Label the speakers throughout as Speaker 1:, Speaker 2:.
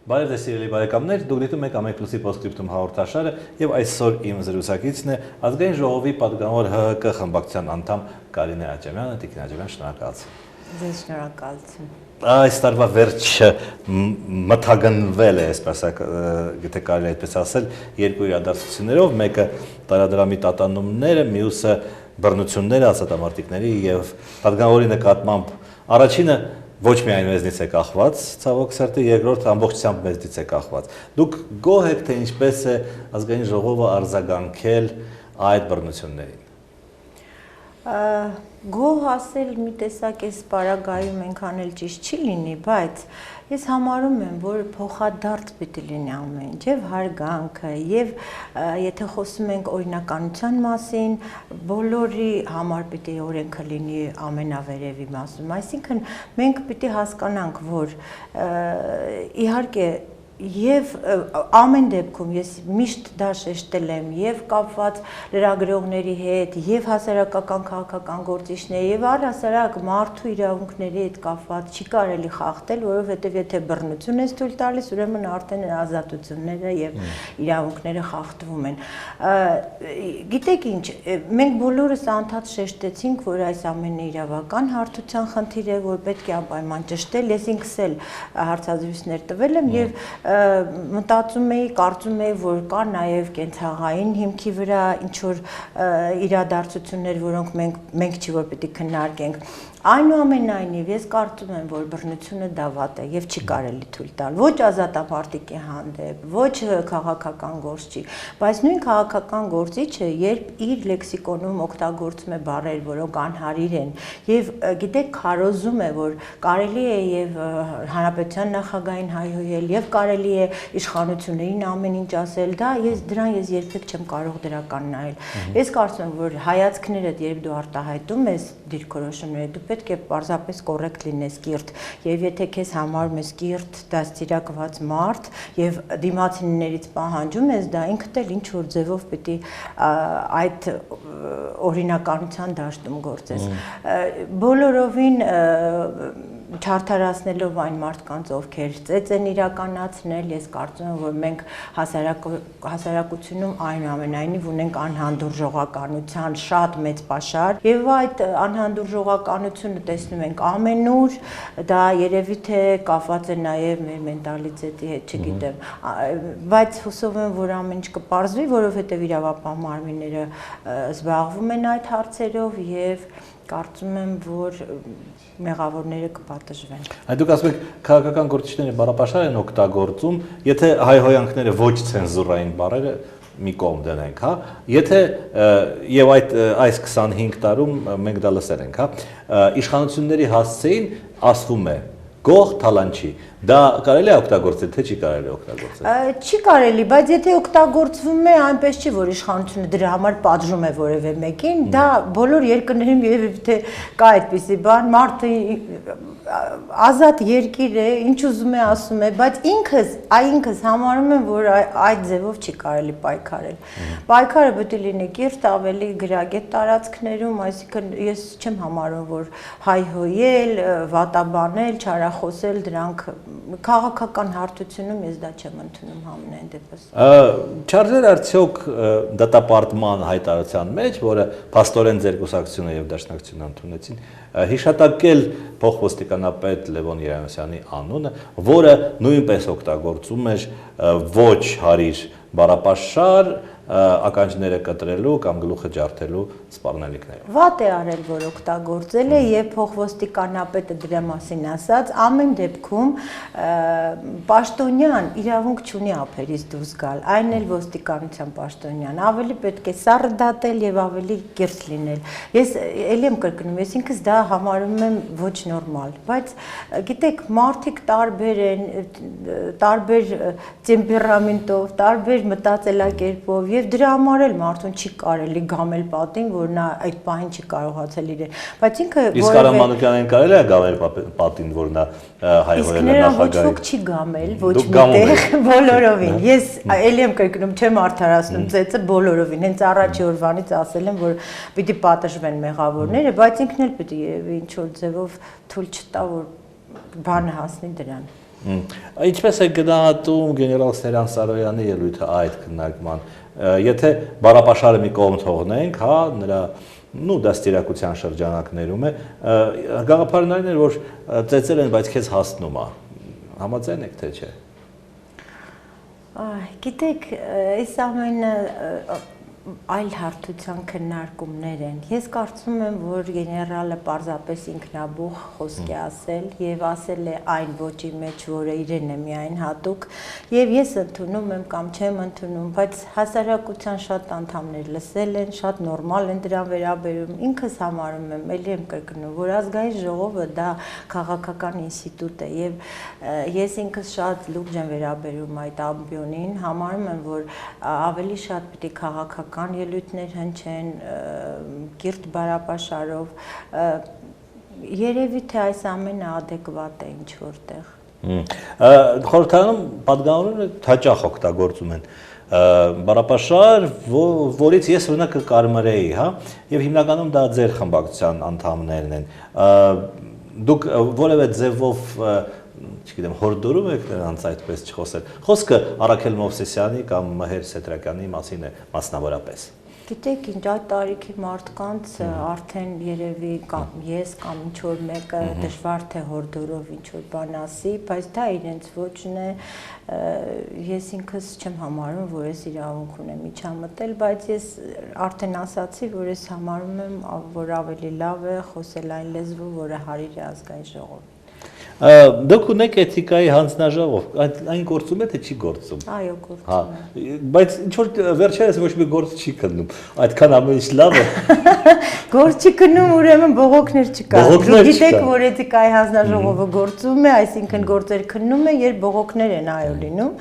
Speaker 1: Բարև ձեզ սիրելի բարեկամներ, դուք դիտում եք Ամեկ Պլյուսի Պոստսկրիպտում հաղորդաշարը եւ այսօր իմ զրուցակիցն է Ազգային ժողովի պատգամավոր ՀՀԿ խմբակցության անդամ Կարինե Աջամյանը, Տիկին Աջամյան, շնորհակալություն։
Speaker 2: Ձեզ շնորհակալություն։
Speaker 1: Այս տարվա վերջը մթագնվել է, այսպես եթե կարելի այդպես ասել, երկու իրադարձություններով, մեկը տարադրամի տատանումները, մյուսը բռնությունները ազատամարտիկների եւ պատգամավորի նկատմամբ առաջինը ոչ միայն մեզնից է կախված, ցավոք սրտի, երկրորդ ամբողջությամբ մեզնից է կախված։ Դուք գոհ եք, թե ինչպես է ազգային ժողովը արձագանքել այդ բռնություններին։
Speaker 2: Գոհ ասել մի տեսակ էս պարագայում այնքան էլ ճիշտ չի լինի, բայց ես համարում եմ, որ փոխադարձ պիտի լինի ամեն ինչ, եւ հարգանքը, եւ եթե խոսում ենք օրինականության մասին, բոլորի համար պիտի օրենքը լինի ամենավերևի մասում, այսինքն մենք պիտի հասկանանք, որ իհարկե Եվ ամեն դեպքում ես միշտ դա շեշտել եմ եւ կապված լրագրողների հետ եւ հասարակական քաղաքական գործիչների եւ առհասարակ մարդու իրավունքների հետ կապված չի կարելի խախտել, որովհետեւ եթե բռնություն ես թույլ տալիս, ուրեմն արդեն ազատությունները եւ իրավունքները խախտվում են։ Գիտեք ինչ, մենք բոլորս անդադ շեշտեցինք, որ այս ամենը իրավական հարթության խնդիր է, որ պետք է անպայման ճշտել, ես ինքս էլ հարցազրույցներ տվել եմ եւ մտածում էի, կարծում էի, որ կա նաև կենցաղային հիմքի վրա ինչ որ իրադարձություններ, որոնք մենք չի որ պիտի քննարկենք։ Այնուամենայնիվ ես կարծում եմ, որ բռնությունը դա վատ է եւ չի կարելի թույլ տալ ոչ ազատամարտիկի հանդեպ, ոչ քաղաքական գործչի, բայց նույն քաղաքական գործիչը, երբ իր լեքսիկոնում օգտագործում է բառեր, որոնք անհարիր են, եւ գիտեք, քարոզում է, որ կարելի է եւ հանրապետության նախագահային հայհոյել եւ կարելի է իշխանություններին ամեն ինչ ասել, դա դրան ես երբեք չեմ կարող դրական նայել։ Ես կարծում եմ, որ հայացքներդ, երբ դու արտահայտում ես դիրքորոշումները, դու պետք է պարզապես կոռեկտ լինես կիրթ, եւ եթե քեզ համարում ես կիրթ, դաստիարակված մարդ եւ դիմացիններից պահանջում ես, դա ինքդ էլ ինչ որ ձևով պիտի այդ օրինականության դաշտում գործես։ Բոլորովին չարդարացնելով այն մարդկանց, ովքեր ծեծ են իրականացնել, ես կարծում եմ, որ մենք հասարակությունում այնուամենայնիվ ունենք անհանդուրժողականության շատ մեծ պաշար, եւ այդ անհանդուրժողականությունը տեսնում ենք ամենուր, դա երևի թե կապված է նաեւ մեր մենտալիտետի հետ, չգիտեմ, բայց հուսով եմ, որ ամեն ինչ կպարզվի, որովհետեւ իրավապահ մարմինները զբաղվում են այդ հարցերով եւ կարծում եմ, որ մեղավորները կպատժվեն։
Speaker 1: Այդ դուք ասում եք, քաղաքական գործիչները բառապաշար են օգտագործում, եթե հայհոյանքները ոչ ցենզուրային բառերը մի կողմ դնենք, հա, եթե եւ այս 25 տարում մենք դա լսել ենք, հա, իշխանությունների հասցեին ասվում է գող թալանչի, դա կարելի է օգտագործել, թե չի կարելի օգտագործել։
Speaker 2: Չի կարելի, բայց եթե օգտագործվում է, այնպես չի, որ իշխանությունը դրա համար պատժում է որևէ մեկին, դա բոլոր երկրներում երևի թե կա այդպիսի բան, մարդը ազատ երկիր է, ինչ ուզում է ասում է, բայց ինքս համարում եմ, որ այդ ձևով չի կարելի պայքարել։ Պայքարը պետք է լինի կիրթ, ավելի գրագետ տարածքներում, այսինքն ես չեմ համարում, որ հայհոյել, վատաբանել, չարախոսել դրանք քաղաքական հարթությունում ես դա չեմ ընդունում համենայն դեպս։
Speaker 1: Չարժեր արդյոք դատապարտման հայտարարության մեջ, որը փաստորեն ձեր կուսակցությունը եւ դաշնակցությունը ընդունեցին, հիշատակել փոխոստիկանապետ Լևոն Երանոսյանի անունը, որը նույնպես օգտագործում էր ոչ հարիր բառապաշար ականջները կտրելու կամ գլուխը ջարդելու սպառնալիքներով։
Speaker 2: Վատ է արել, որ օգտագործել է եւ փոխոստիկանապետը դրա մասին ասաց, ամեն դեպքում պաշտոնյան իրավունք չունի ափերից դուրս գալ, այն էլ ոստիկանության պաշտոնյան, ավելի պետք է սառը դատել եւ ավելի կիրթ լինել։ Ես ելի եմ կրկնում, ես ինքս դա համարում եմ ոչ նորմալ, բայց գիտեք, մարդիկ տարբեր են, տարբեր տեմպերամենտով, տարբեր մտածելակերպով եւ դրա համար էլ մարդուն չի կարելի գամել պատին, որ նա այդ պահին չի կարողացել իրեն, բայց ինքը
Speaker 1: Իսկ Արամ Մանուկյանին կարելի է գամել պատին, որ նա հայհոյել է նախագահի։
Speaker 2: Ոչ ոք չի գամել, ոչ միտեղ, բոլորովին։ Ես ելի եմ կրկնում, չեմ արդարացնում ծեծը բոլորովին, հենց առաջի օրվանից ասել եմ, որ պիտի պատժվեն մեղավորները, բայց ինքն էլ պիտի ինչ որ ձևով թույլ չտա, որ բանը հասնի դրան։
Speaker 1: Ինչպես է գնահատում գեներալ Սերյան Սարոյանի ելույթը այդ քննարկման, եթե բարապաշարը մի կողմ թողնենք, հա, նրա դաստիարակության շրջանակներում է, գաղափարներն են, որ ծեծել են, բայց քեզ հասնում է, համաձայն եք թե չէ։
Speaker 2: Գիտեք, այս ամենը այլ հարթության քննարկումներ են։ Ես կարծում եմ, որ գեներալը պարզապես ինքնաբուխ խոսք է ասել եւ ասել է այն ոճի մեջ, որը իրեն է միայն հատուկ, եւ ես ընդունում եմ կամ չեմ ընդունում, բայց հասարակության շատ անդամներ լսել են, շատ նորմալ են դրան վերաբերում։ Ինքս համարում եմ, ելի եմ կրկնում, որ ազգային ժողովը դա քաղաքական ինստիտուտ է եւ ես ինքս շատ լուրջ եմ վերաբերում այդ ամբիոնին, համարում եմ, որ ավելի շատ պիտի քաղաքական ելույթներ հնչեն կիրթ բարապաշարով, երևի թե այս ամենը ադեկվատ է ինչ որտեղ։
Speaker 1: Խորհրդարանում պատգամավորները հաճախ օգտագործում են բարապաշար, որից ես օրինակ կարմրեի, հա, եւ հիմնականում դա ձեր խմբակցության անդամներն են։ Դուք որևէ ձևով չգիտեմ, հորդորում եք նրանց այդպես չխոսել։ Խոսքը Արաքել Մովսեսյանի կամ Մհեր Սետրակյանի մասին է մասնավորապես։
Speaker 2: Գիտեք, ինչ այդ տարիքի մարդկանց արդեն երևի կամ ես կամ ինչ որ մեկը դժվար թե հորդորով ինչ որ բան ասի, բայց դա իրենց ոճն է, ես ինքս չեմ համարում, որ ես իրավունք ունեմ միջամտել, բայց ես արդեն ասացի, որ ես համարում եմ, որ ավելի լավ է խոսել այն լեզվով, որը հարիր է ազգային ժողովին։
Speaker 1: Դուք ունեք էթիկայի հանձնաժողով, այն գործում է թե չի գործում։
Speaker 2: Այո, գործում է։
Speaker 1: Բայց ինչ որ վերջերս ոչ մի գործ չի քննում։ Այդքան ամեն ինչ լավ է։
Speaker 2: Գործ չի քննում, ուրեմն բողոքներ չկա։ Գիտեք, որ էթիկայի հանձնաժողովը գործում է, այսինքն գործեր քննում է, երբ բողոքներ են այո լինում,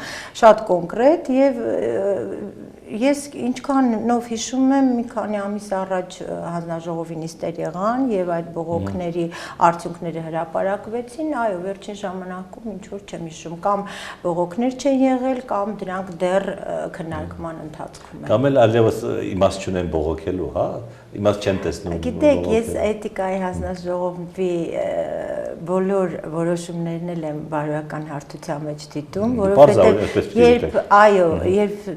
Speaker 2: շատ կոնկրետ եւ ես ինչքանով հիշում եմ, մի քանի ամիս առաջ հանձնաժողովի նիստեր եղան եւ այդ բողոքների արդյունքները հրապարակվեցին, այո, վերջին ժամանակում ինչ որ չեմ հիշում, կամ բողոքներ չեն եղել, կամ դրանք դեռ քննարկման ընթացքում են։
Speaker 1: Կամ էլ այլևս իմաստ չունեն բողոքելու, հա, իմաստ չեն տեսնում։
Speaker 2: Գիտեք, ես էթիկայի հանձնաժողովի բոլոր որոշումներն էլ եմ բարոյական հարթության մեջ դիտում, որովհետեւ երբ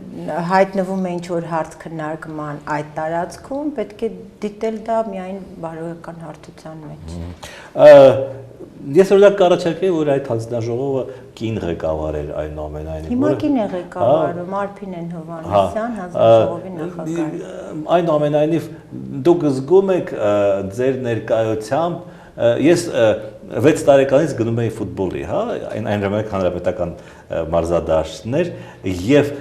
Speaker 2: հայտնվում է ինչ որ հարց քննարկման այդ տարածքում, պետք է դիտել դա միայն բարոյական հարթության մեջ։
Speaker 1: Ես օրինակ կառաջարկեի, որ այդ հանձնաժողովը կին ղեկավար էր այնուամենայնիվ։
Speaker 2: Հիմա կին է ղեկավարում Արփինեն Հովհաննիսյան, հանձնաժողովի նախագահ։
Speaker 1: Այնուամենայնիվ դուք զգում եք ձեր ներկայությամբ, ես 6 տարեկանից գնում էի ֆուտբոլի, հա, այն ժամանակ հանրապետական մարզադաշտներ եւ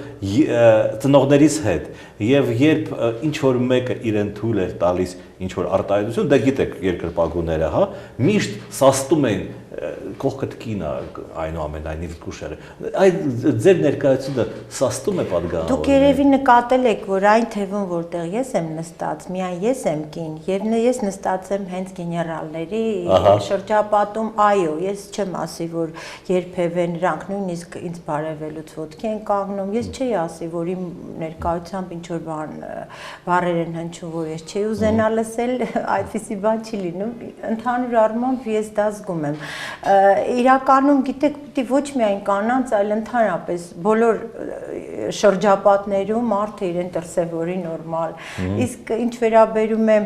Speaker 1: ծնողներիս հետ եւ երբ ինչ որ մեկը իրեն թույլ էր տալիս ինչ որ արտահայտություն, դա գիտեք երկրպագուները, հա, միշտ սաստում են կողքդ կինա այնուամենայնիվ կուշերը։ Այդ ձեր ներկայությունը սաստում է պատգամավորին։
Speaker 2: Դուք երևի նկատել եք, որ այն թևում, որտեղ ես եմ նստած, միայն ես եմ կին, եւ ես նստած եմ հենց գեներալների շրջապատում, այո, ես չեմ ասի, որ երբևէ նրանք նույնիսկ ինձ բարևելուց ոտքի են կանգնում, ես չի ասի, որ իմ ներկայությամբ ինչ որ բառեր են հնչում, որ ես չի ուզենա լսել, այդպիսի բան չի լինում, ընդհանուր առմամբ ես դա զգում եմ։ Իրականում գիտեք, պիտի ոչ միայն կանանց, այլ ընդհանրապես բոլոր շրջապատներում մարդը իրեն դրսևորի նորմալ։ Իսկ ինչ վերաբերում է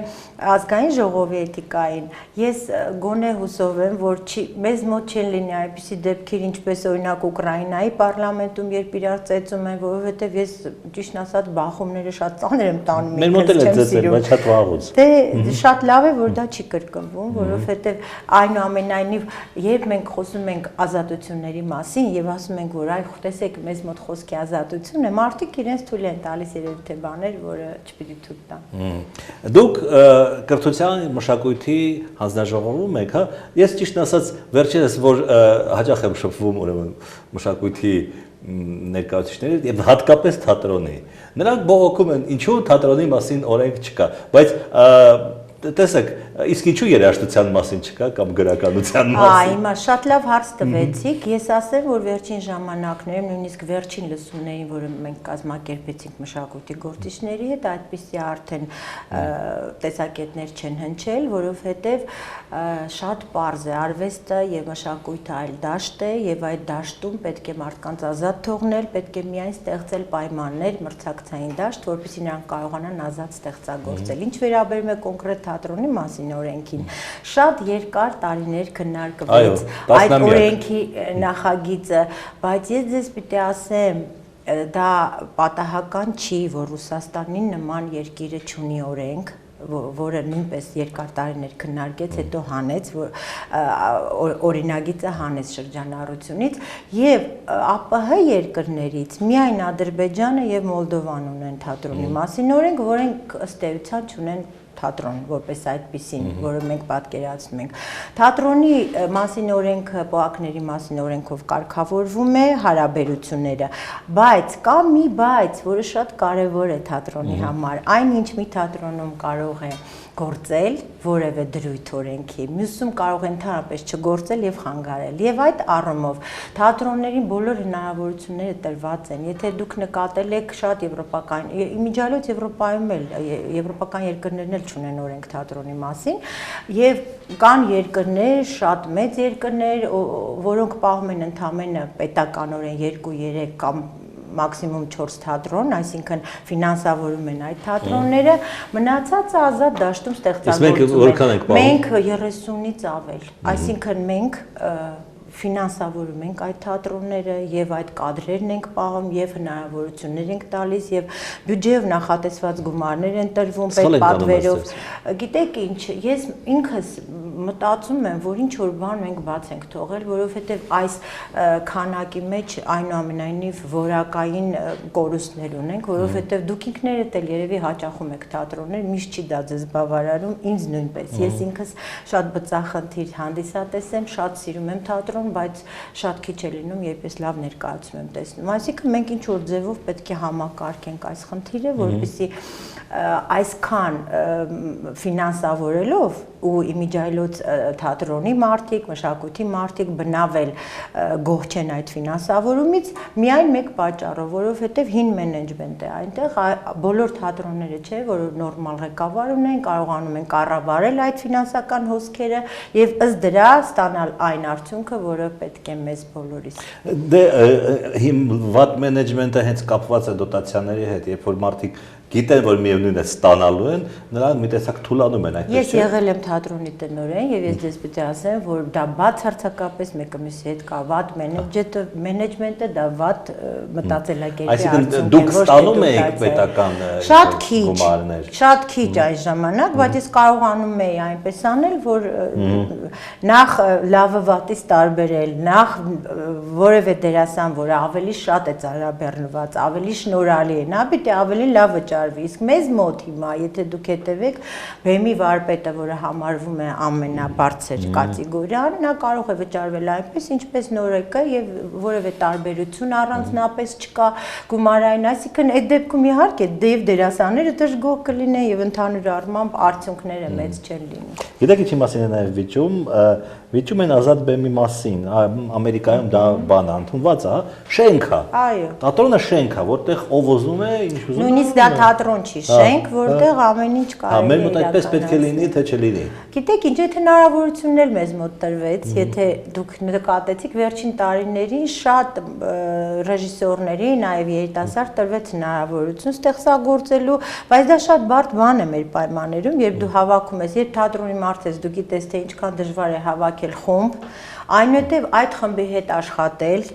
Speaker 2: ազգային ժողովի էթիկային, ես գոնե հուսով եմ, որ մեզ մոտ չեն լինի այնպիսի դեպքեր, ինչպես օրինակ Ուկրաինայի պարլամենտում, երբ իրար ծեծում են, որովհետև ես ճիշտն ասած բախումները շատ ծանր եմ տանում,
Speaker 1: մեր մոտ էլ է ծեծել, բայց շատ վաղուց։
Speaker 2: Դե շատ լավ է, որ դա չի կրկնվում, որովհետև այնուամենայնիվ երբ մենք խոսում ենք ազատությունների մասին եւ ասում ենք, որ այ տեսեք, մեզ մոտ խոսքի ազատություն է, մարդիկ իրենց թույլ են տալիս երևի թե բաներ, որը չպիտի թույլ տան։
Speaker 1: Դուք կրթության մշակույթի հանձնաժողովում եք, հա։ Ես ճիշտ ասած վերջերս որ հաճախ եմ շփվում ուրեմն մշակույթի ներկայացուցիչների եւ հատկապես թատրոնի։ Նրանք բողոքում են, ինչու թատրոնի մասին օրենք չկա, բայց տեսեք, իսկ ինչու երաժշտության մասին չկա կամ գրականության մասին։
Speaker 2: Հիմա շատ լավ հարց տվեցիք։ Ես ասեմ, որ վերջին ժամանակներում, նույնիսկ վերջին լսումներին, որը մենք կազմակերպեցինք մշակույթի գործիչների հետ, այդպիսի արդեն տեսակետներ չեն հնչել, որովհետև շատ պարզ է արվեստը եւ մշակույթը այլ դաշտ է եւ այդ դաշտում պետք է մարդկանց ազատ թողնել, պետք է միայն ստեղծել պայմաններ, մրցակցային դաշտ, որպեսզի նրանք կարողանան ազատ ստեղծագործել։ Ինչ վերաբերում է կոնկրետ թատրոնի մասին օրենքին, շատ երկար տարիներ քննարկվեց այդ օրենքի նախագիծը, բայց ես ձեզ պիտի ասեմ, դա պատահական չի, որ Ռուսաստանի նման երկիրը չունի օրենք, որը նույնպես երկար տարիներ քննարկեց, հետո հանեց, օրինագիծը հանեց շրջանառությունից եւ ԱՊՀ երկրներից միայն Ադրբեջանը եւ Մոլդովան ունեն թատրոնի մասին օրենք, որոնք ըստ էության չունեն թատրոն, որպես այդպիսին, որը մենք պատկերացնում ենք։ Թատրոնի մասին օրենքը, պոակների մասին օրենքով կարգավորվում է հարաբերությունները, բայց կա մի բայց, որը շատ կարևոր է թատրոնի համար, այնինչ մի թատրոնում կարող է գործել որևէ դրույթ օրենքի, մյուսում կարող է ընդհանրապես չգործել եւ խանգարել։ Եվ այդ առումով թատրոններին բոլոր հնարավորությունները տրված են։ Եթե դուք նկատել եք շատ եվրոպական, իմիջիալոց Եվրոպայում էլ եվրոպական երկրներն էլ չունեն օրենք թատրոնի մասին, եւ կան երկրներ, շատ մեծ երկրներ, որոնք պահում են ընդամենը պետականորեն 2-3 կամ մաքսիմում 4 թատրոն, այսինքն ֆինանսավորում են այդ թատրոնները, մնացածը ազատ դաշտում ստեղծագործում են։ Մենք 30-ից ավել, այսինքն մենք ֆինանսավորում ենք այդ թատրոնները եւ այդ կադրերն ենք պահում եւ հնարավորություններ ենք տալիս եւ բյուջեով նախատեսված գումարներ են տրվում պետպատվերով։ Գիտեք ինչ, ես ինքս մտածում եմ, որ ինչ որ բան մենք բաց ենք թողել, որովհետեւ այս քանակի մեջ այնուամենայնիվ որակային կորուստներ ունենք, որովհետեւ դուք ինքներդ էլ երևի հաճախում եք թատրոններ, միշտ չի դա ձեզ բավարարում, ինձ նույնպես։ Ես ինքս շատ բծախնդիր հանդիսատես եմ, շատ սիրում եմ թատրոն, բայց շատ քիչ է լինում, երբ ես լավ ներկայացում եմ տեսնում։ Այսինքն մենք ինչ որ ձևով պետք է համակարգենք այս խնդիրը, որպեսզի այսքան ֆինանսավորելով ու իմիջիայլոց թատրոնի մարդիկ, մշակույթի մարդիկ բնավել գոհ չեն այդ ֆինանսավորումից միայն մեկ պատճառով, որովհետև հին մենեջմենտ է այնտեղ, բոլոր թատրոնները չէ, որ նորմալ ղեկավար ունեն, կարողանում են կառավարել այդ ֆինանսական հոսքերը եւ ըստ դրա ստանալ այն արդյունքը, որը պետք է մեզ բոլորիս։
Speaker 1: Դե վատ մենեջմենտը հենց կապված է դոտացիաների հետ, երբ որ մարդիկ գիտեն, որ միևնույն է ստանալու են, նրանք մի տեսակ թուլանում են այդպես։
Speaker 2: Ես եղել եմ թատրոնի տնօրեն եւ ես ձեզ պիտի ասեմ, որ դա բացարձակապես մեկը մյուսի հետ կա, վատ մենեջմենտը դա վատ մտածելակերպի արդյունք է։
Speaker 1: Այսինքն դուք ստանում եք պետական գումարներ։
Speaker 2: Շատ քիչ այն ժամանակ, բայց ես կարողանում էի այնպես անել, որ նախ լավը վատից տարբերել, նախ որևէ դերասան, որը ավելի շատ է ծառաբեռնված, ավելի շնորհալի է, նա պիտի ավելի լավ վճարվի։ Իսկ մեզ մոտ հիմա, եթե դուք հետևեք, բեմի վարպետը, որը համարվում է ամենաբարձր կատեգորիան, նա կարող է վճարվել այնպես, ինչպես նորեկը եւ որևէ տարբերություն առանձնապես չկա գումարային, այսինքն այդ դեպքում իհարկե դեև դերասանները դժգոհ կլինեն եւ ընդհանուր առմամբ արդյունքները մեծ չեն լինի։
Speaker 1: Գիտեք ինչի մասին է նաեւ վիճում են ազատ բեմի մասին, Ամերիկայում դա բան ընդունված է, շենք է։
Speaker 2: Այո։
Speaker 1: Թատրոնը շենք է, որտեղ ով ուզում է, ինչ ուզում է։
Speaker 2: Նույնիսկ դա թատրոն չի, շենք, որտեղ ամեն ինչ կարելի է։
Speaker 1: Մեր մոտ այդպես պետք է լինի, թե չլինի։
Speaker 2: Գիտեք, ինչ այդ հնարավորությունն էլ մեզ մոտ տրվեց, եթե դուք նկատեցիք վերջին տարիներին շատ ռեժիսորների, նաև երիտասարդ տրվեց հնարավորություն ստեղծագործելու, բայց դա շատ բարդ բան է մեր պայմաններում, երբ դու հավաքում ես, երբ թատրոնի մարդ ես, դու գիտես, թե ինչքան դժվար է հավաքել խումբ, այնուհետև այդ խմբի հետ աշխատել,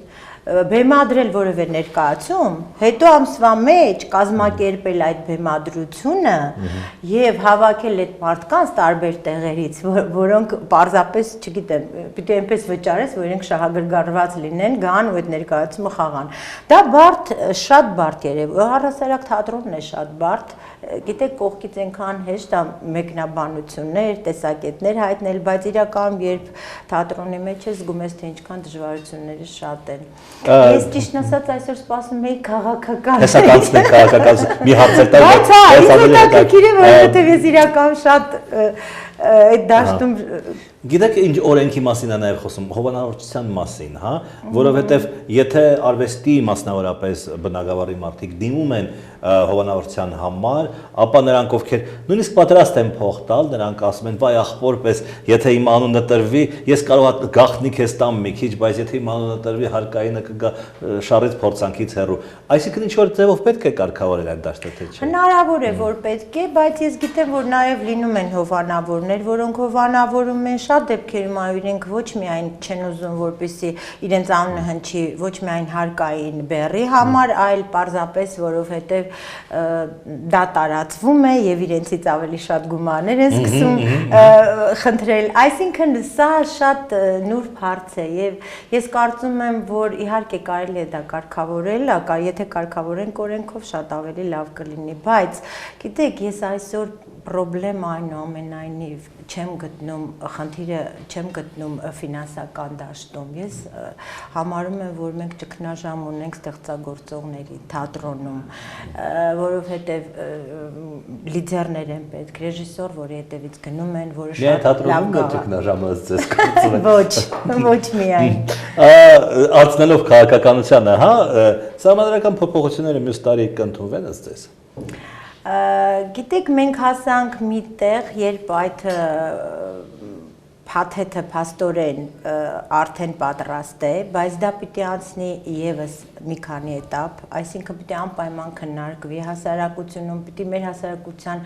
Speaker 2: բեմադրել որևէ ներկայացում, հետո ամսվա մեջ կազմակերպել այդ բեմադրությունը եւ հավաքել այդ մարդկանց տարբեր տեղերից, որոնք պարզապես, չգիտեմ, պիտի այնպես վճարես, որ իրենք շահագրգռված լինեն, գան ու այդ ներկայացումը խաղան։ Դա բարդ, շատ բարդ երևույթ, առհասարակ թատրոնն է շատ բարդ, գիտեք, կողքից այնքան հեշտ է մեկնաբանություններ, տեսակետներ հայտնել, բայց իրականում երբ թատրոնի մեջ ես զգում ես, թե ինչքան դժվարությունները շատ են։ Ես ճիշտ ասած այսօր սպասում էի քաղաքական։
Speaker 1: Տեսականցնեք քաղաքական մի հարցեր տալ։
Speaker 2: Բայց հա, ինձ հետաքրքիր է, որովհետև ես իրական շատ այդ դաշտում
Speaker 1: Գիտեք ինչ օրենքի մասին է նաև խոսում, հովանավորչության մասին, հա, որովհետև եթե արվեստի մասնավորապես բնագավառի մարդիկ դիմում են հովանավորչության համար, ապա նրանք ովքեր նույնիսկ պատրաստ են փող տալ, նրանք ասում են՝ «Վայ ախպորպես, եթե իմ անունը տրվի, ես կարող եմ գաղտնիք ես տամ մի քիչ, բայց եթե իմ անունը տրվի, հարկայինը կգա շարից փորձանքից հեռու»։ Այսինքն ինչ որ ձևով պետք է կարգավորել այդ դաշտը, թե չէ։
Speaker 2: Հնարավոր է, որ պետք է, բայց ես գիտեմ, որ նաև լինում են հովանավորներ, որոնք հովանավորում են շատ դեպքերում իրենք ոչ միայն չեն ուզում, որպեսզի իրենց անունը հնչի ոչ միայն հարկային բեռի համար, այլ պարզապես որովհետև դա տարածվում է եւ իրենցից ավելի շատ գումարներ են սկսում խնդրել։ Այսինքն սա շատ նուրբ հարց է եւ ես կարծում եմ, որ իհարկե կարելի է դա կարգավորել, եթե կարգավորենք օրենքով շատ ավելի լավ կլինի, բայց գիտեք, ես այսօր պրոբլեմը այնուամենայնիվ չեմ գտնում, խնդիրը չեմ գտնում ֆինանսական դաշտում։ Ես համարում եմ, որ մենք ճգնաժամ ունենք ստեղծագործողների թատրոնում, որովհետև լիդերներ են պետք, ռեժիսոր, որի հետևից գնում են, որը շատ լավ կա։
Speaker 1: Ճգնաժամը ձեզ կարծում եք։
Speaker 2: Ոչ միայն։
Speaker 1: Անցնելով քաղաքականությանը, հա, սահմանադրական փոփոխությունները մյուս տարի կընդունվեն ըստ ձեզ։
Speaker 2: Գիտեք, մենք հասանք մի տեղ, երբ այդ փաթեթը փաստորեն արդեն պատրաստ է, բայց դա պիտի անցնի եւս մի քանի этап, այսինքն պիտի անպայման քննարկվի հասարակությունում, պիտի մեր հասարակության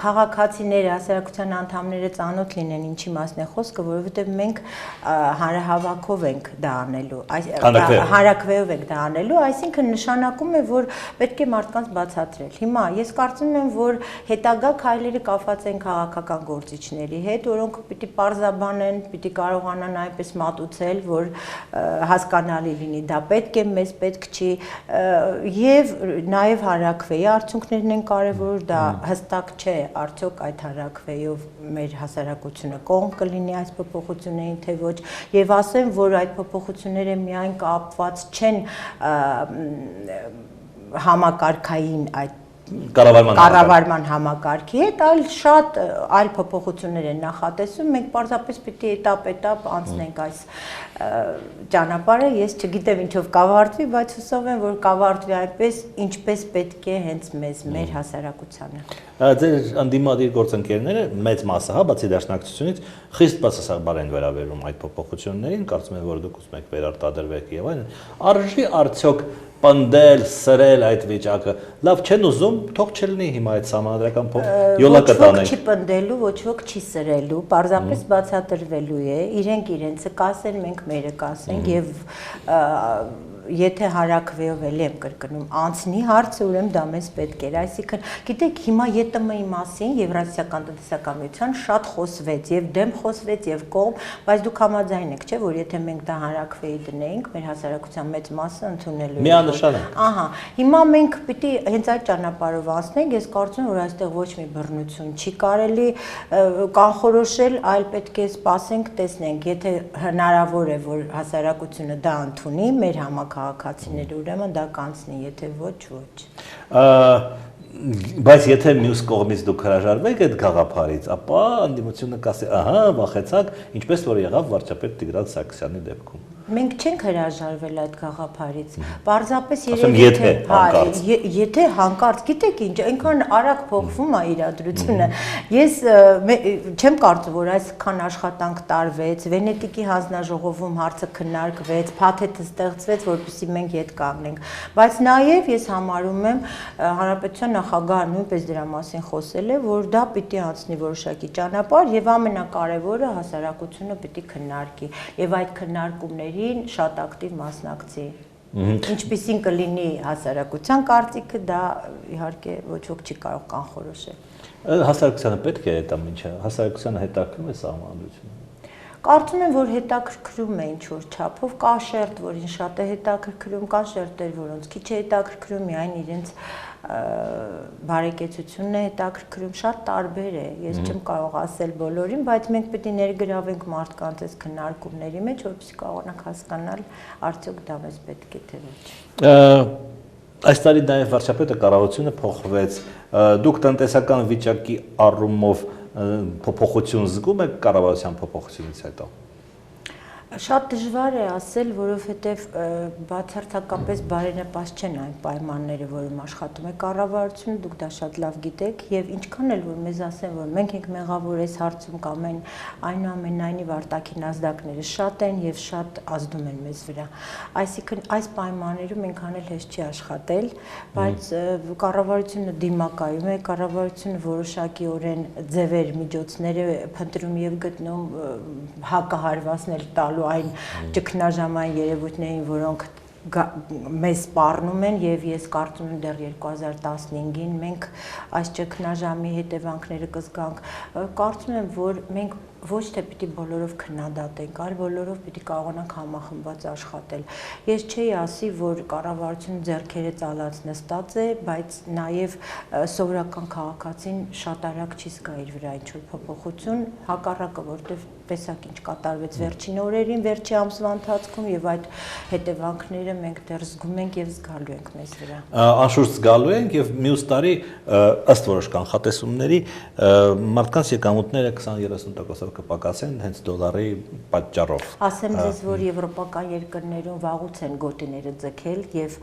Speaker 2: քաղաքացիները, հասարակության անդամները ծանոթ լինեն ինչի մասն է խոսքը, որովհետեւ մենք հանրահավաքով ենք դա անելու, հանրակրվեով ենք դա անելու, այսինքն նշանակում է, որ պետք է մարդկանց բացատրել։ Հիմա ես կարծում եմ, որ հետագա քայլերը կապված են քաղաքական գործիչների հետ, որոնք պիտի պարզաբանեն, պիտի կարողանան այնպես մատուցել, որ հասկանալի լինի, դա պետք է, մեզ պետք չի, եւ նաեւ հանրակրվեի արդյունքներն են կարեւոր, դա հստակ չէ, արդյոք այդ հանրակրվեով մեր հասարակությունը կողմ կլինի այս փոփոխություններին, թե ոչ, եւ ասեմ, որ այդ փոփոխությունները միայն կապված չեն համակարգային այդ կառավարման համակարգի հետ, այլ շատ այլ փոփոխություններ են նախատեսում, մենք պարզապես պիտի этап անցնենք այս ճանապարհը, ես չգիտեմ ինչով կավարտվի, բայց հուսով եմ, որ կավարտվի այնպես, ինչպես պետք է հենց մեզ, մեր հասարակությանը։
Speaker 1: Ձեր անդիմադիր գործընկերները մեծ մասը, հա, բացի դաշնակցությունից, խիստ բացասաբար են վերաբերում այդ փոփոխություններին, կարծում եմ, որ դուք ուզում եք վերարտադրվեք եւ այլն։ Արժի արդյոք պնդել, սրել այդ վիճակը, լավ չեն ուզում, թող չլինի հիմա այդ սահմանադրական յոլակը տանենք։ Ոչ ոք չի պնդելու,
Speaker 2: ոչ ոք չի սրելու, պարզապես բացատրվելու է, իրենք իրենցը կասեն, մենք մերը կասենք եւ եթե հարակվեով էլի եմ կրկնում, անցնի հարցը, ուրեմն դա մեզ պետք էր, այսինքն, գիտեք, հիմա ԵՏՄ-ի մասին Եվրասիական տնտեսական միության շատ խոսվեց եւ դեմ խոսվեց եւ կողմ, բայց դուք համաձայն եք, չէ, որ եթե մենք դա հարակվեի դնեինք, մեր հասարակության մեծ մասը ընդունելու է։
Speaker 1: Միանշան է։
Speaker 2: Ահա, հիմա մենք պիտի հենց այդ ճանապարհով անցնենք, ես կարծում եմ, որ այստեղ ոչ մի բռնություն չի կարելի կանխորոշել, այլ պետք է սպասենք, տեսնենք, եթե հնարավոր է, որ հասարակությունը դա ընդունի, մեր քաղաքացիները ուրեմն դա կանցնի, եթե ոչ։
Speaker 1: Բայց եթե մյուս կողմից դուք հրաժարվեք այդ գաղափարից, ապա անդիմությունը կասի, ահա, վախեցաք, ինչպես որ եղավ վարչապետ Տիգրան Սարգսյանի դեպքում։
Speaker 2: Մենք չենք հրաժարվել այդ գաղափարից, պարզապես եթե հանկարծ, գիտեք ինչ, այնքան արագ փոխվում է իրադրությունը, ես չեմ կարծում, որ այսքան աշխատանք տարվեց, Վենետիկի հանձնաժողովում հարցը քննարկվեց, փաթեթը ստեղծվեց, որպեսզի մենք ետ կանգնենք, բայց նաև ես համարում եմ հանրապետության նախագահը նույնպես դրա մասին խոսել է, որ դա պիտի անցնի որոշակի ճանապարհ եւ ամենակարևորը հասարակությունը պիտի քննարկի եւ այդ քննարկումներին շատ ակտիվ մասնակցի։ Ինչպիսին կլինի հասարակության կարծիքը, դա իհարկե ոչ ոք չի կարող կանխորոշել։
Speaker 1: Հասարակությանը պետք է այդ ամենը, հասարակությանը հետաքրքրում է սահմանադրությունը։
Speaker 2: Կարծում եմ, որ հետաքրքրում է ինչ-որ չափով, կա շերտ, որին շատ է հետաքրքրում, կա շերտեր, որոնց քիչ է հետաքրքրում, միայն իրենց բարեկեցությունն է հետաքրքրում, շատ տարբեր է, ես չեմ կարող ասել բոլորին, բայց մենք պետք է ներգրավենք մարդկանց այս քննարկումների մեջ, որպեսզի կարողանանք հասկանալ արդյոք դա մեզ պետք է թե ոչ։
Speaker 1: Այս տարի նաև վարչապետը կառավարությունը փոխվեց, դուք տնտեսական վիճակի առումով փոփոխություն զգում եք կառավարության փոփոխությունից հետո։
Speaker 2: Շատ դժվար է ասել, որովհետև բացարձակապես բարենպաստ չեն այն պայմանները, որում աշխատում է կառավարությունը, դուք դա շատ լավ գիտեք, եւ ինչքան էլ որ մեզ ասեն, որ մենք ենք մեղավոր այս հարցում կամ այնուամենայնիվ արտաքին ազդակները շատ են եւ շատ ազդում են մեզ վրա։ Այսինքն այս պայմաններում այնքան էլ հեշտ չի աշխատել, բայց կառավարությունը դիմակայում է, կառավարությունը որոշակիորեն ձևեր, միջոցներ է փնտրում եւ գտնում հակահարվածներ տալու այն ճգնաժամային երևույթներին, որոնք մեզ սպառնում են եւ ես կարծում եմ դեռ 2015-ին մենք այս ճգնաժամի հետևանքները կզգանք, կարծում եմ, որ մենք ոչ թե պիտի բոլորով քննադատենք, այլ բոլորով պիտի կարողանանք համախմբված աշխատել։ Ես չէի ասի, որ կառավարությունը ձեռքերը ծալած նստած է, բայց նաև սովորական քաղաքացին շատ արագ չի զգա իր վրա ինչ-որ փոփոխություն, հակառակը, որտեղ տեսակ ինչ կատարվեց վերջին օրերին, վերջի ամսվա ընթացքում եւ այդ հետևանքները մենք դեռ զգում ենք եւ զգալու ենք մեզ վրա։
Speaker 1: Անշուշտ զգալու ենք եւ մյուս տարի ըստ որոշ կանխատեսումների մարդկանց եկամուտները 20-30% կպակասեն հենց դոլարի պատճառով։
Speaker 2: Ասեմ ձեզ, որ եվրոպական երկրներում վաղուց են գոտիները ձգել եւ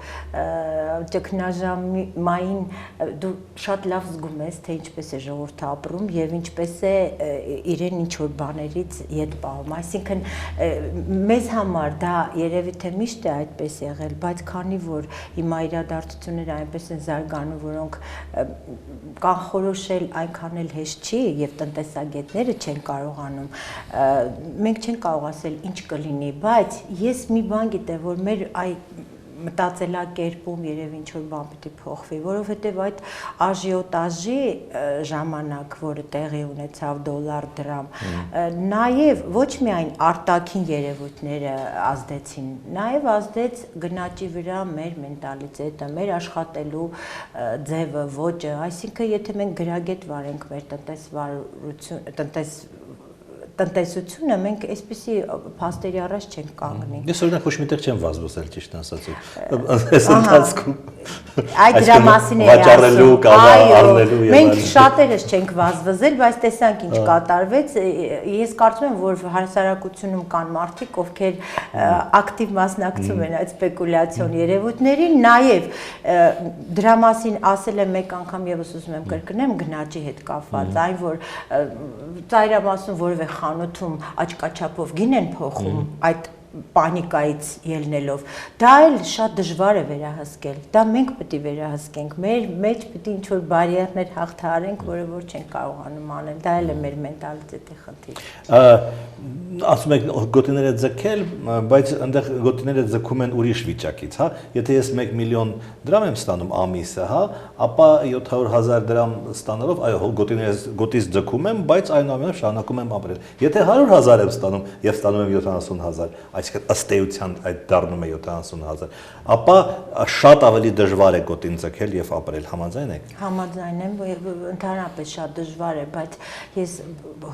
Speaker 2: ճգնաժամային դու շատ լավ զգում ես, թե ինչպես է ժողովուրդը ապրում եւ ինչպես է իրեն ինչ որ բաներից ետ պահում։ Այսինքն մեզ համար դա երևի թե միշտ է այդպես եղել, բայց քանի որ հիմա իրադարձությունները այնպես են զարգանում, որոնք կանխորոշել այնքան էլ հեշտ չի եւ տնտեսագետները չեն կարողանում, մենք չենք կարող ասել ինչ կլինի, բայց ես մի բան գիտեմ, որ մեր մտածելակերպում երևի ինչ-որ բան պիտի փոխվի, որովհետև այդ աժիոտաժի ժամանակ, որը տեղի ունեցավ դոլար-դրամ, նաև ոչ միայն արտաքին երևույթները ազդեցին, նաև ազդեց գնաճի վրա մեր մենտալիտետը, մեր աշխատելու ձևը, ոճը, այսինքն եթե մենք գրագետ վարենք մեր տնտեսությունը, մենք այսպիսի փաստերի առաջ չենք կանգնի։
Speaker 1: Ես օրինակ ոչ միտեղ չեմ վազվզել, ճիշտ ասած։ Այս ընթացքում
Speaker 2: այդ դրա մասին է
Speaker 1: վաճառելու, առնելու եւ
Speaker 2: մենք շատերս չենք վազվզել, բայց տեսանք ինչ կատարվեց։ Ես կարծում եմ, որ հասարակությունում կան մարդիկ, ովքեր ակտիվ մասնակցում են այդ սպեկուլյացիոն երևույթներին, նաև դրա մասին ասել եմ մեկ անգամ եւս ուզում եմ կրկնեմ գնաճի հետ կապված, այն որ ծայրամասում որևէ խանութում աչքաչափով գին են փոխում այդ պանիկայից ելնելով, դա էլ շատ դժվար է վերահսկել, դա մենք պետք է վերահսկենք, մեր մեջ պետք է ինչ-որ բարիերներ հաղթահարենք, որը որ չենք կարողանում անել, դա էլ է մեր մենտալիտետի խնդիր։
Speaker 1: Ասում եք գոտիները ձգել, բայց այնտեղ գոտիները ձգում են ուրիշ վիճակից, հա, եթե ես 1 միլիոն դրամ եմ ստանում ամիսը, հա, ապա 700,000 դրամ ստանալով, այո, գոտից ձգում եմ, բայց այնուամենայնիվ շարունակում եմ ապրել։ Եթե 100,000 եմ ստանում եւ ստանում եմ 70,000, այսինքն ըստ էության այդ դառնում է 70,000, ապա շատ ավելի դժվար է գոտին ձգել եւ ապրել, համաձայն եք։
Speaker 2: Համաձայն եմ, ընդհանրապես շատ դժվար է, բայց ես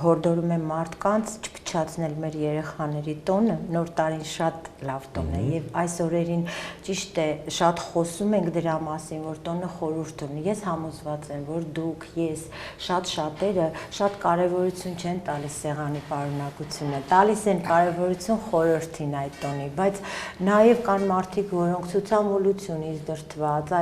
Speaker 2: հորդորում եմ մարդկանց չփչացնել մեր երեխաների տոնը, նոր տարին շատ լավ տոն է եւ այս օրերին ճիշտ է շատ խոսում ենք դրա մասին, որ տոնը խորհուրդ ունի։ Ես համոզված եմ, որ դուք, ես, շատերը շատ կարեւորություն չեն տալիս սեղանի պարունակությունը, տալիս են կարեւորություն խորհրդին այդ տոնի, բայց նաեւ կան մարդիկ, որոնք ցուցամոլությունից դրդված,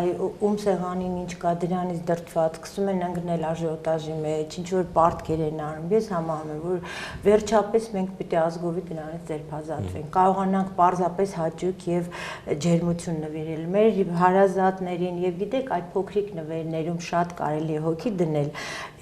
Speaker 2: ում սեղանին ինչ կա դրանից դրդված, սկսում են ընկնել աժիոտաժի մեջ, ինչ որ պարտքեր են անում։ Ես համարում եմ, որ վերջապես մենք պիտի ազգովի դրանից ձերբազատվենք, կարողանանք պարզապես հաճույք եւ ջերմություն նվիրել մեր հարազատներին եւ գիտեք այդ փոքրիկ նվերներում շատ կարելի է հոգի դնել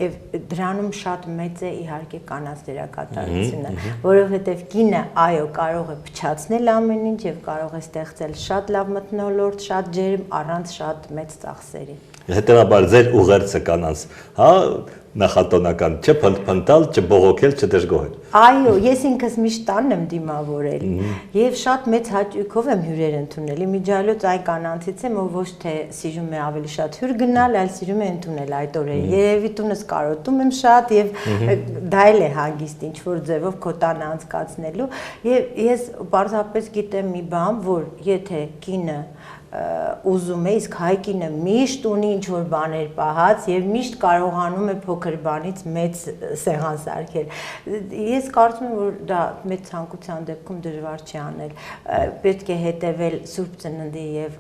Speaker 2: եւ դրանում շատ մեծ է իհարկե կանանց դերակատարությունը, որովհետեւ կինը այո կարող է փչացնել ամեն ինչ եւ կարող է ստեղծել շատ լավ մթնոլորտ, շատ ջերմ առանց շատ մեծ ծախսերի։
Speaker 1: Հետևաբար ձեր ուղերձը կանանց, հա, նախատոնական, չփնթալ, չբողոքել, չդժգոհել։
Speaker 2: Այո, ես ինքս միշտ տանն եմ դիմավորել եւ շատ մեծ հաճույքով եմ հյուրեր ընդունել։ Իմիջիայլոց այն կանանցից եմ, ով ոչ թե սիրում է ավելի շատ հյուր գնալ, այլ սիրում է ընդունել այդ օրերը։ Երևի տունս կարոտում եմ շատ եւ դա էլ է հագիստ ինչ որ ձևով քո տանը անցկացնելու։ Եվ ես պարզապես գիտեմ մի բան, որ եթե կինը ուզում է, իսկ հայ կինը միշտ ունի ինչ-որ բաներ պահած եւ միշտ կարողանում է փոքր բանից մեծ սեղան սարքել։ Ես կարծում եմ, որ դա մեծ ցանկության դեպքում դժվար չի անել։ Պետք է հետևել Սուրբ Ծննդի եւ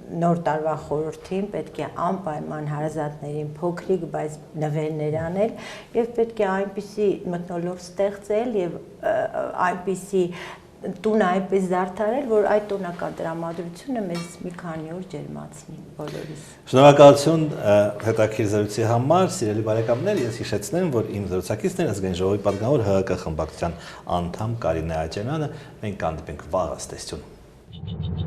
Speaker 2: Նոր տարվա խորհրդին, պետք է անպայման հարազատներին փոքրիկ, բայց նվերներ անել եւ պետք է այնպիսի մթնոլորտ ստեղծել եւ այնպիսի տունը այնպես զարդարել, որ այդ տոնական տրամադրությունը մեզ մի քանի օր ջերմացնի բոլորիս։
Speaker 1: Շնորհակալություն հետաքրքիր զրույցի համար, սիրելի բարեկամներ, ես հիշեցնեմ, որ իմ զրուցակիցն Ազգային ժողովի պատգամավոր ՀՀԿ խմբակցության անդամ Կարինե Աճեմյանը, մենք կհանդիպենք վաղ, աստեցություն։